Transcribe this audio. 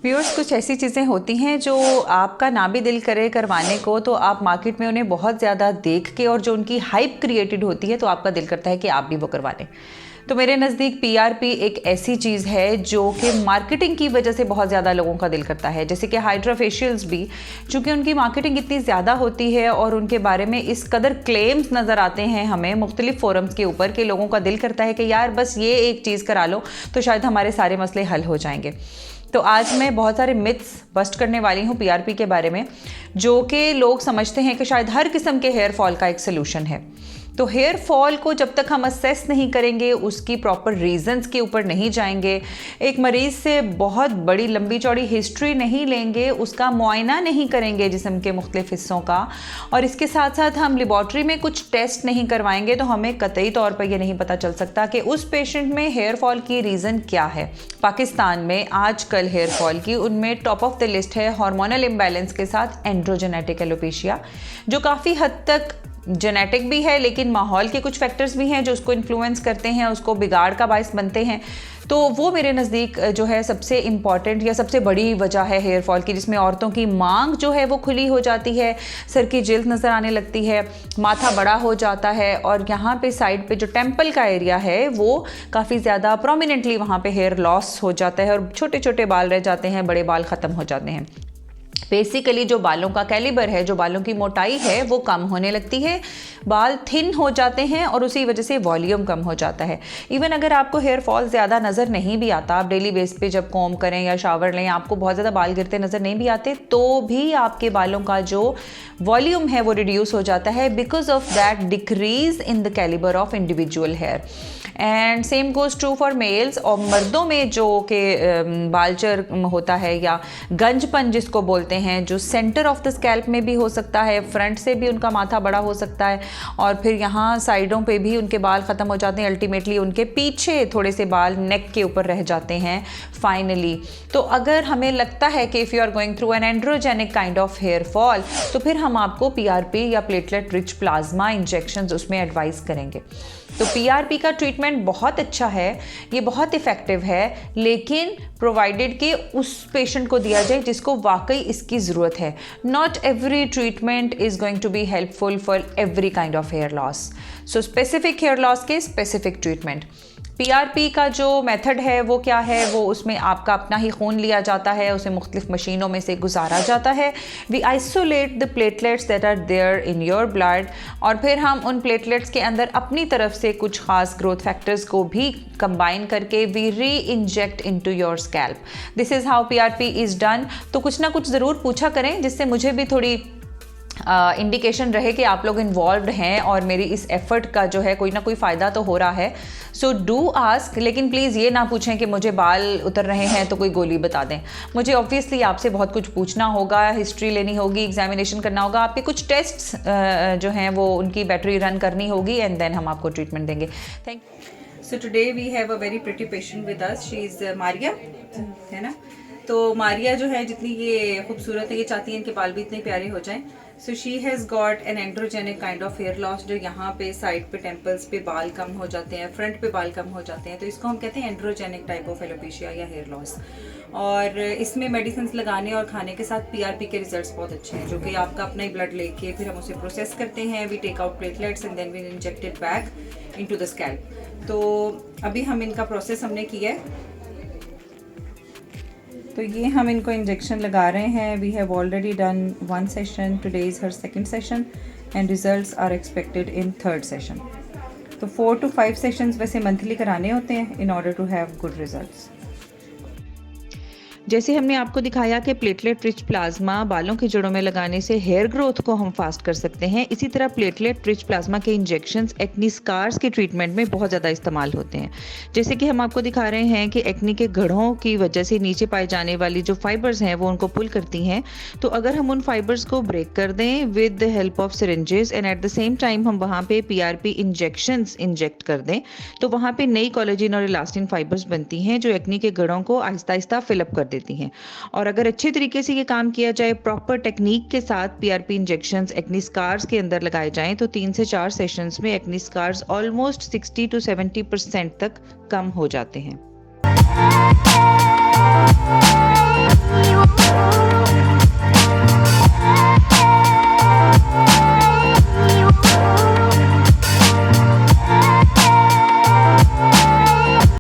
Viewers, कुछ ऐसी चीज़ें होती हैं जो आपका ना भी दिल करे करवाने को, तो आप मार्केट में उन्हें बहुत ज़्यादा देख के और जो उनकी हाइप क्रिएटेड होती है तो आपका दिल करता है कि आप भी वो करवा लें। तो मेरे नज़दीक पीआरपी एक ऐसी चीज़ है जो कि मार्केटिंग की वजह से बहुत ज़्यादा लोगों का दिल करता है। जैसे कि हाइड्रा फेशियल्स भी, चूँकि उनकी मार्केटिंग इतनी ज़्यादा होती है और उनके बारे में इस कदर क्लेम्स नज़र आते हैं हमें मुख्तलिफ फोरम्स के ऊपर कि लोगों का दिल करता है कि यार बस ये एक चीज़ करा लो तो शायद हमारे सारे मसले हल हो जाएंगे। तो आज मैं बहुत सारे मिथ्स बस्ट करने वाली हूँ पीआरपी के बारे में, जो कि लोग समझते हैं कि शायद हर किस्म के हेयर फॉल का एक सलूशन है। तो हेयर फॉल को जब तक हम असेस नहीं करेंगे, उसकी प्रॉपर रीजंस के ऊपर नहीं जाएंगे, एक मरीज़ से बहुत बड़ी लंबी चौड़ी हिस्ट्री नहीं लेंगे, उसका मुआयना नहीं करेंगे जिस्म के मुख्तलिफ हिस्सों का, और इसके साथ साथ हम लेबॉर्ट्री में कुछ टेस्ट नहीं करवाएंगे, तो हमें कतई तौर पर यह नहीं पता चल सकता कि उस पेशेंट में हेयर फॉल की रीज़न क्या है। पाकिस्तान में आजकल हेयर फॉल की उनमें टॉप ऑफ द लिस्ट है हार्मोनल इम्बैलेंस के साथ एंड्रोजेनेटिक एलोपेशिया, जो काफ़ी हद तक जेनेटिक भी है, लेकिन माहौल के कुछ फैक्टर्स भी हैं जो उसको इन्फ्लुएंस करते हैं, उसको बिगाड़ का बायस बनते हैं। तो वो मेरे नज़दीक जो है सबसे इम्पॉर्टेंट या सबसे बड़ी वजह है हेयर फॉल की, जिसमें औरतों की मांग जो है वो खुली हो जाती है, सर की जिल्द नज़र आने लगती है, माथा बड़ा हो जाता है, और यहाँ पे साइड पे जो टेम्पल का एरिया है वो काफ़ी ज़्यादा प्रोमिनेंटली वहाँ पे हेयर लॉस हो जाता है और छोटे छोटे बाल रह जाते हैं, बड़े बाल ख़त्म हो जाते हैं। बेसिकली जो बालों का कैलिबर है, जो बालों की मोटाई है, वो कम होने लगती है, बाल थिन हो जाते हैं और उसी वजह से वॉल्यूम कम हो जाता है। इवन अगर आपको हेयर फॉल ज़्यादा नज़र नहीं भी आता, आप डेली बेस पे जब कॉम्ब करें या शावर लें, आपको बहुत ज़्यादा बाल गिरते नज़र नहीं भी आते, तो भी आपके बालों का जो वॉल्यूम है वो रिड्यूस हो जाता है because of that decrease in the calibre of individual hair. And same goes true for males. और मर्दों में जो कि बालचर होता है या गंजपन जिसको बोलते हैं, जो सेंटर ऑफ द स्कैल्प में भी हो सकता है, फ्रंट से भी उनका माथा बड़ा हो सकता है और फिर यहाँ साइडों पे भी उनके बाल ख़त्म हो जाते हैं, अल्टीमेटली उनके पीछे थोड़े से बाल नेक के ऊपर रह जाते हैं फाइनली। तो अगर हमें लगता है कि if you are going through an androgenic kind of hair fall, तो फिर हम आपको पीआरपी या प्लेटलेट रिच प्लाज्मा इंजेक्शंस उसमें एडवाइस करेंगे। तो पीआरपी का ट्रीटमेंट बहुत अच्छा है, ये बहुत इफ़ेक्टिव है, लेकिन प्रोवाइडेड कि उस पेशेंट को दिया जाए जिसको वाकई इसकी ज़रूरत है। Not every treatment is going to be helpful for every kind of hair loss. So specific hair loss के स्पेसिफिक ट्रीटमेंट। पीआरपी का जो मेथड है वो क्या है, वो उसमें आपका अपना ही खून लिया जाता है, उसे मुख्तलिफ मशीनों में से गुजारा जाता है। We isolate the platelets that are there in your blood, और फिर हम उन प्लेटलेट्स के अंदर अपनी तरफ से कुछ खास ग्रोथ फैक्टर्स को भी कंबाइन करके वी री inject into your scalp. This is how PRP is done. तो कुछ ना कुछ ज़रूर पूछा करें जिससे मुझे भी थोड़ी इंडिकेशन रहे कि आप लोग इन्वॉल्व्ड हैं और मेरी इस एफर्ट का जो है कोई ना कोई फ़ायदा तो हो रहा है। सो डू आस्क, लेकिन प्लीज़ ये ना पूछें कि मुझे बाल उतर रहे हैं तो कोई गोली बता दें। मुझे ऑब्वियसली आपसे बहुत कुछ पूछना होगा, हिस्ट्री लेनी होगी, एग्जामिनेशन करना होगा, आपके कुछ टेस्ट्स जो हैं वो उनकी बैटरी रन करनी होगी, एंड देन हम आपको ट्रीटमेंट देंगे। Thank you. So today we have a very pretty patient with us. She is Maria, है ना। तो मारिया जो है जितनी ये खूबसूरत है, ये चाहती है इनके बाल भी इतने प्यारे हो जाएं। So she has got an androgenic kind of hair loss, जो यहाँ पे साइड पे टेम्पल्स पे बाल कम हो जाते हैं, फ्रंट पे बाल कम हो जाते हैं, तो इसको हम कहते हैं एंड्रोजेनिक टाइप ऑफ एलोपेशिया या हेयर लॉस। और इसमें मेडिसिन लगाने और खाने के साथ पीआरपी के रिजल्ट्स बहुत अच्छे हैं, जो कि आपका अपना ही ब्लड लेके फिर हम उसे प्रोसेस करते हैं। We take out platelets and then we inject it back into the scalp. तो अभी हम इनका प्रोसेस हमने किया है, तो ये हम इनको इंजेक्शन लगा रहे हैं। We have already done 1 session, today is her 2nd session and results are expected in 3rd session. तो 4 to 5 सेशंस वैसे मंथली कराने होते हैं in order to have good results. जैसे हमने आपको दिखाया कि प्लेटलेट रिच प्लाज्मा बालों की जड़ों में लगाने से हेयर ग्रोथ को हम फास्ट कर सकते हैं, इसी तरह प्लेटलेट रिच प्लाज्मा के इंजेक्शंस एक्नी स्कार्स के ट्रीटमेंट में बहुत ज़्यादा इस्तेमाल होते हैं। जैसे कि हम आपको दिखा रहे हैं कि एक्नी के गढ़ों की वजह से नीचे पाए जाने वाली जो फाइबर्स हैं वो उनको पुल करती हैं। तो अगर हम उन फाइबर्स को ब्रेक कर दें with the help of syringes and at the same time हम वहाँ पे पीआरपी इंजेक्शंस इंजेक्ट कर दें, तो वहाँ पे नई कोलेजन और इलास्टिन फाइबर्स बनती हैं जो एक्नी के गढ़ों को आहिस्ता आहिस्ता फिलअप कर देती हैं। और अगर अच्छे तरीके से ये काम किया जाए, प्रॉपर टेक्निक के साथ पीआरपी इंजेक्शंस एक्नी स्कार्स के अंदर लगाए जाएं, तो 3 से 4 सेशंस में एक्नी स्कार्स ऑलमोस्ट 60 to 70% तक कम हो जाते हैं।